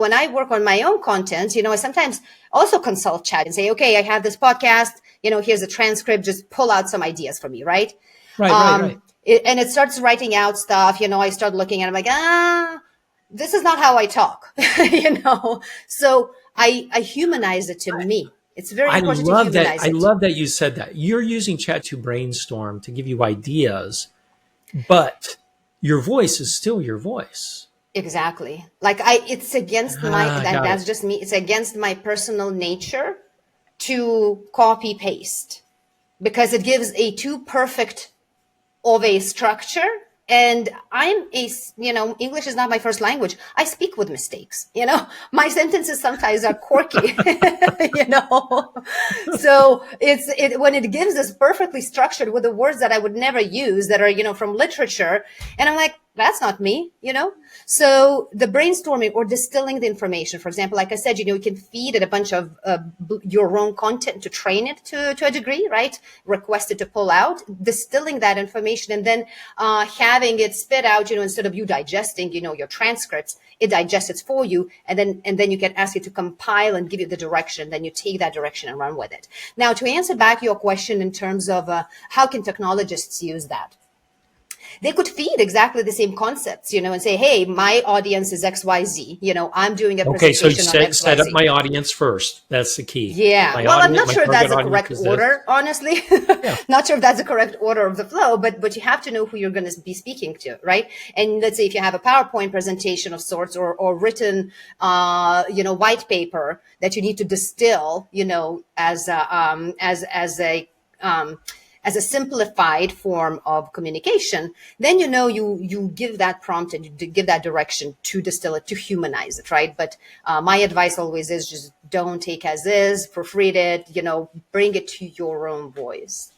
when I work on my own content, I sometimes also consult chat and say, okay, I have this podcast, here's a transcript, just pull out some ideas for me, right? Right. And it starts writing out stuff, I start looking at it, I'm like, this is not how I talk, So I humanize it to me. It's very important to humanize it. I love that you said that. You're using chat to brainstorm, to give you ideas, but your voice is still your voice. Exactly. Like it's against that's just me. It's against my personal nature to copy paste because it gives a too perfect of a structure. And English is not my first language. I speak with mistakes, my sentences sometimes are quirky, so when it gives us perfectly structured with the words that I would never use that are, from literature. And I'm like, that's not me, So the brainstorming or distilling the information, for example, like I said, you can feed it a bunch of your own content to train it to a degree, right? Request it to pull out, distilling that information, and then having it spit out, instead of you digesting, your transcripts, it digests it for you. And then you can ask it to compile and give you the direction. Then you take that direction and run with it. Now, to answer back your question in terms of how can technologists use that? They could feed exactly the same concepts, and say, hey, my audience is XYZ. I'm doing a presentation on XYZ. Okay, so set up my audience first. That's the key. Yeah. I'm not sure if that's the correct order, honestly. Yeah. Not sure if that's the correct order of the flow, but you have to know who you're going to be speaking to, right? And let's say if you have a PowerPoint presentation of sorts or written, white paper that you need to distill, as a simplified form of communication, then you give that prompt and you give that direction to distill it, to humanize it, right? But my advice always is just don't take as is, proofread it, bring it to your own voice.